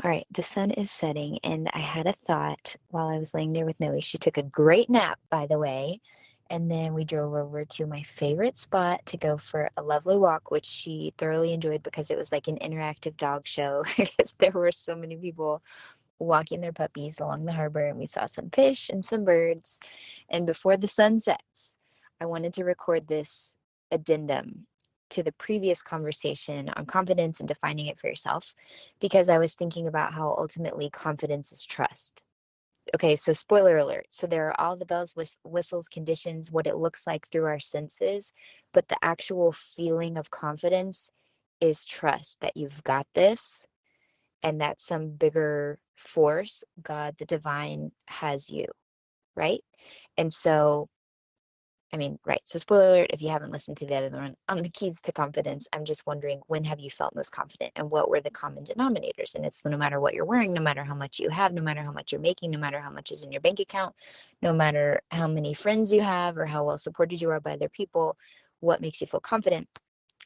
All right, the sun is setting, and I had a thought while I was laying there with Noe. She took a great nap, by the way. And then we drove over to my favorite spot to go for a lovely walk, which she thoroughly enjoyed because it was like an interactive dog show. Because there were so many people walking their puppies along the harbor, and we saw some fish and some birds. And before the sun sets, I wanted to record this addendum to the previous conversation on confidence and defining it for yourself, because I was thinking about how ultimately confidence is trust. Okay, so spoiler alert. So there are all the bells, whistles, conditions, what it looks like through our senses, but the actual feeling of confidence is trust that you've got this and that some bigger force, God, the divine, has you, right? And so, I mean, right. So, spoiler alert, if you haven't listened to the other one on the keys to confidence, I'm just wondering, when have you felt most confident and what were the common denominators? And it's no matter what you're wearing, no matter how much you have, no matter how much you're making, no matter how much is in your bank account, no matter how many friends you have or how well supported you are by other people, what makes you feel confident?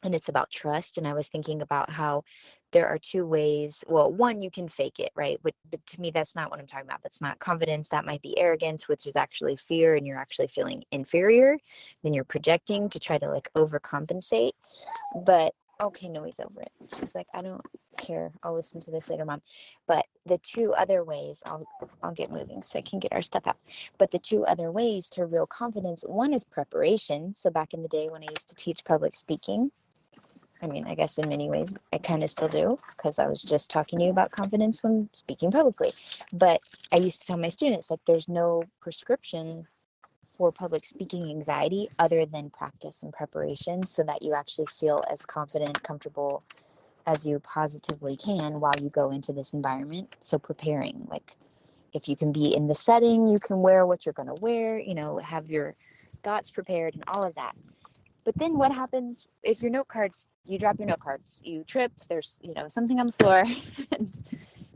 And it's about trust. And I was thinking about how there are two ways. Well, one, you can fake it, right? But to me, that's not what I'm talking about. That's not confidence. That might be arrogance, which is actually fear, and you're actually feeling inferior. Then you're projecting to try to like overcompensate. But okay, no, he's over it. She's like, I don't care. I'll listen to this later, Mom. But the two other ways, I'll get moving so I can get our stuff out. But the two other ways to real confidence, one is preparation. So back in the day when I used to teach public speaking, I mean, I guess in many ways I kind of still do, because I was just talking to you about confidence when speaking publicly. But I used to tell my students, like, there's no prescription for public speaking anxiety other than practice and preparation, so that you actually feel as confident, comfortable as you positively can while you go into this environment. So preparing, like, if you can be in the setting, you can wear what you're going to wear, have your thoughts prepared and all of that. But then what happens if your note cards, you drop your note cards, you trip, there's, something on the floor, and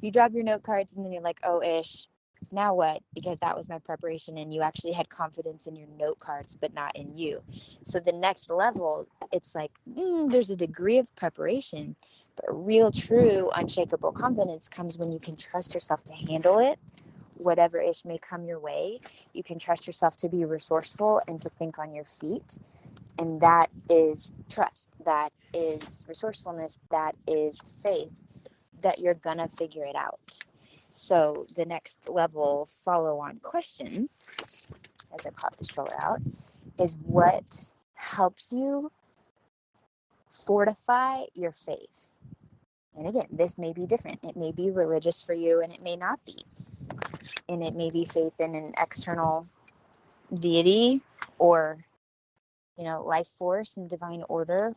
you drop your note cards, and then you're like, oh, ish, now what? Because that was my preparation, and you actually had confidence in your note cards, but not in you. So the next level, it's like, there's a degree of preparation, but real, true, unshakable confidence comes when you can trust yourself to handle it, whatever ish may come your way. You can trust yourself to be resourceful and to think on your feet. And that is trust. That is resourcefulness. That is faith that you're going to figure it out. So the next level follow-on question, as I pop the stroller out, is what helps you fortify your faith? And again, this may be different. It may be religious for you, and it may not be. And it may be faith in an external deity or life force and divine order,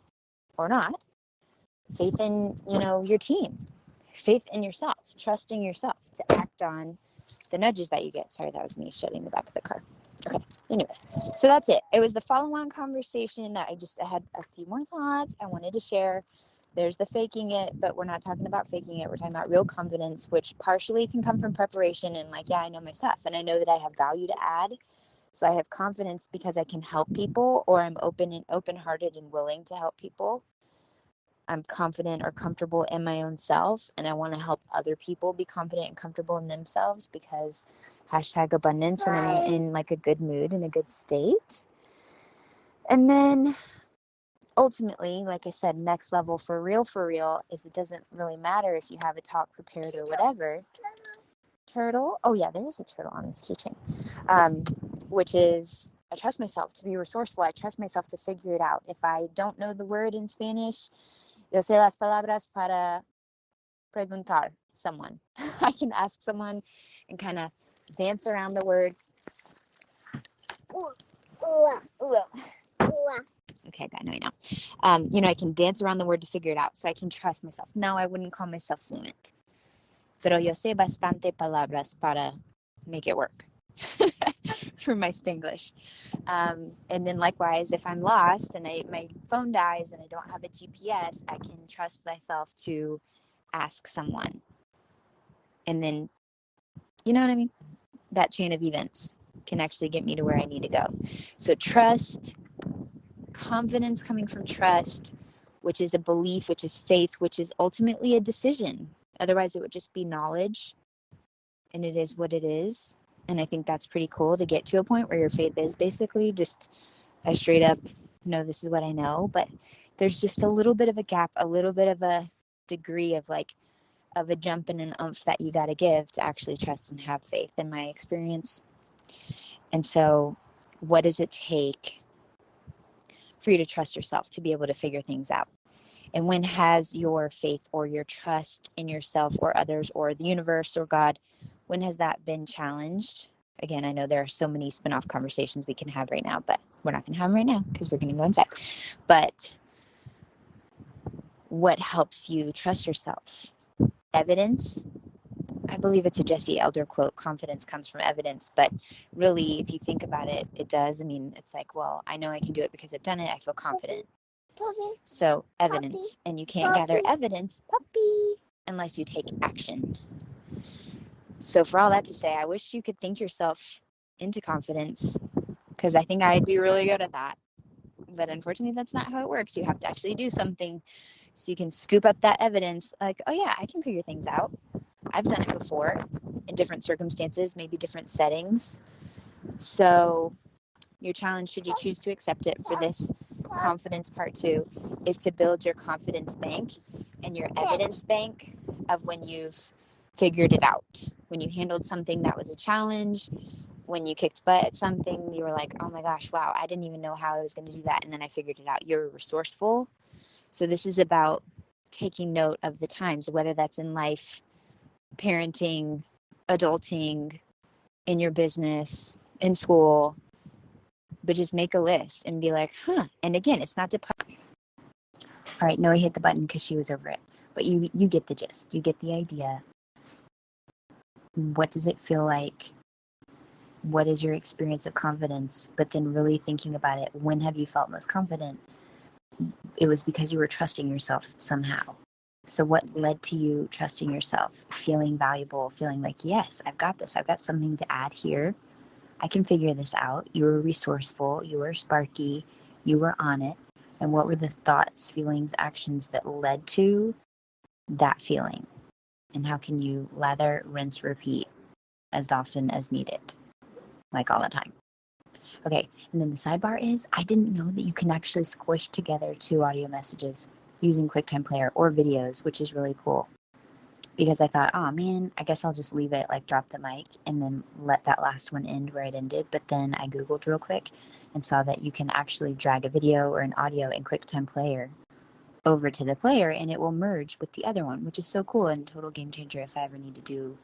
or not. Faith in, your team. Faith in yourself. Trusting yourself to act on the nudges that you get. Sorry, that was me shutting the back of the car. Okay, anyway, so that's it. It was the follow-on conversation that I had a few more thoughts I wanted to share. There's the faking it, but we're not talking about faking it. We're talking about real confidence, which partially can come from preparation and like, yeah, I know my stuff, and I know that I have value to add. So I have confidence because I can help people, or I'm open-hearted and willing to help people. I'm confident or comfortable in my own self, and I want to help other people be confident and comfortable in themselves because #abundance, and I'm in like a good mood and a good state. And then ultimately, like I said, next level for real is it doesn't really matter if you have a talk prepared or whatever. Turtle? Oh yeah, there is a turtle on this keychain. Which is, I trust myself to be resourceful. I trust myself to figure it out. If I don't know the word in Spanish, yo sé las palabras para preguntar someone. I can ask someone and kind of dance around the word. Okay, I got no now. I can dance around the word to figure it out, so I can trust myself. No, I wouldn't call myself fluent, pero yo sé bastante palabras para make it work. For my Spanglish. And then likewise, if I'm lost and my phone dies and I don't have a GPS, I can trust myself to ask someone. And then, you know what I mean? That chain of events can actually get me to where I need to go. So trust, confidence coming from trust, which is a belief, which is faith, which is ultimately a decision. Otherwise, it would just be knowledge, and it is what it is. And I think that's pretty cool to get to a point where your faith is basically just a straight up, no, this is what I know. But there's just a little bit of a gap, a little bit of a degree of of a jump and an oomph that you got to give to actually trust and have faith, in my experience. And so, what does it take for you to trust yourself to be able to figure things out? And when has your faith or your trust in yourself or others or the universe or God, when has that been challenged? Again, I know there are so many spin-off conversations we can have right now, but we're not going to have them right now because we're going to go inside. But what helps you trust yourself? Evidence. I believe it's a Jesse Elder quote, confidence comes from evidence. But really, if you think about it, it does. I mean, it's like, well, I know I can do it because I've done it. I feel confident. So evidence, and you can't gather evidence, unless you take action. So for all that to say, I wish you could think yourself into confidence, because I think I'd be really good at that. But unfortunately, that's not how it works. You have to actually do something so you can scoop up that evidence like, oh yeah, I can figure things out. I've done it before in different circumstances, maybe different settings. So your challenge, should you choose to accept it, for this confidence part 2, is to build your confidence bank and your evidence bank of when you've figured it out. When you handled something that was a challenge, when you kicked butt at something, you were like, oh my gosh, wow, I didn't even know how I was going to do that. And then I figured it out. You're resourceful. So this is about taking note of the times, whether that's in life, parenting, adulting, in your business, in school, but just make a list and be like, and again, it's not to all right, Noah hit the button because she was over it, but you get the gist, you get the idea. What does it feel like? What is your experience of confidence? But then really thinking about it, when have you felt most confident? It was because you were trusting yourself somehow. So what led to you trusting yourself, feeling valuable, feeling like, yes, I've got this, I've got something to add here, I can figure this out. You were resourceful, you were sparky, you were on it. And what were the thoughts, feelings, actions that led to that feeling? And how can you lather, rinse, repeat as often as needed, like all the time? Okay, and then the sidebar is, I didn't know that you can actually squish together 2 audio messages using QuickTime Player or videos, which is really cool. Because I thought, oh man, I guess I'll just leave it, like drop the mic and then let that last one end where it ended. But then I Googled real quick and saw that you can actually drag a video or an audio in QuickTime Player over to the player and it will merge with the other one, which is so cool and total game changer if I ever need to do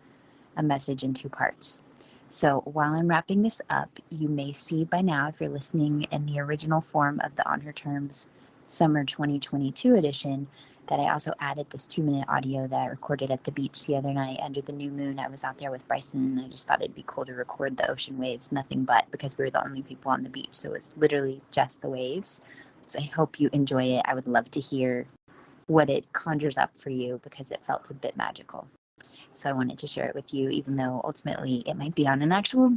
a message in 2 parts. So while I'm wrapping this up, you may see by now, if you're listening in the original form of the On Her Terms Summer 2022 edition, that I also added this 2-minute audio that I recorded at the beach the other night under the new moon. I was out there with Bryson and I just thought it'd be cool to record the ocean waves, nothing but, because we were the only people on the beach. So it was literally just the waves. So I hope you enjoy it. I would love to hear what it conjures up for you because it felt a bit magical. So I wanted to share it with you, even though ultimately it might be on an actual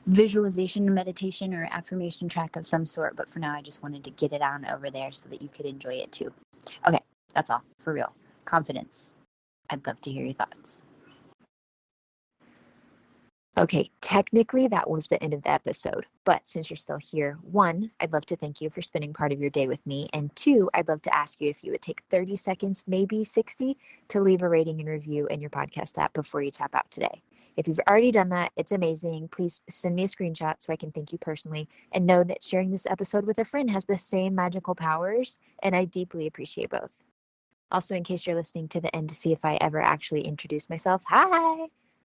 visualization, meditation, or affirmation track of some sort. But for now, I just wanted to get it on over there so that you could enjoy it too. Okay, that's all. For real. Confidence. I'd love to hear your thoughts. Okay, technically that was the end of the episode, but since you're still here, 1, I'd love to thank you for spending part of your day with me, and 2, I'd love to ask you if you would take 30 seconds, maybe 60, to leave a rating and review in your podcast app before you tap out today. If you've already done that, it's amazing. Please send me a screenshot so I can thank you personally, and know that sharing this episode with a friend has the same magical powers, and I deeply appreciate both. Also, in case you're listening to the end to see if I ever actually introduce myself, hi!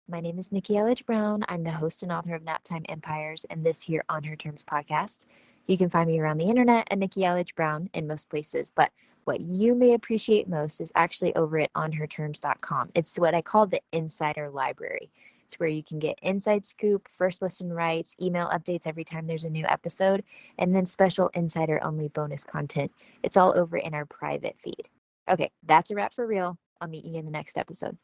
My name is Nikki Elledge Brown. I'm the host and author of Naptime Empires and this here On Her Terms podcast. You can find me around the internet at Nikki Elledge Brown in most places, but what you may appreciate most is actually over at onherterms.com. It's what I call the insider library. It's where you can get inside scoop, first listen rights, email updates every time there's a new episode, and then special insider only bonus content. It's all over in our private feed. Okay, that's a wrap for real. I'll meet you in the next episode.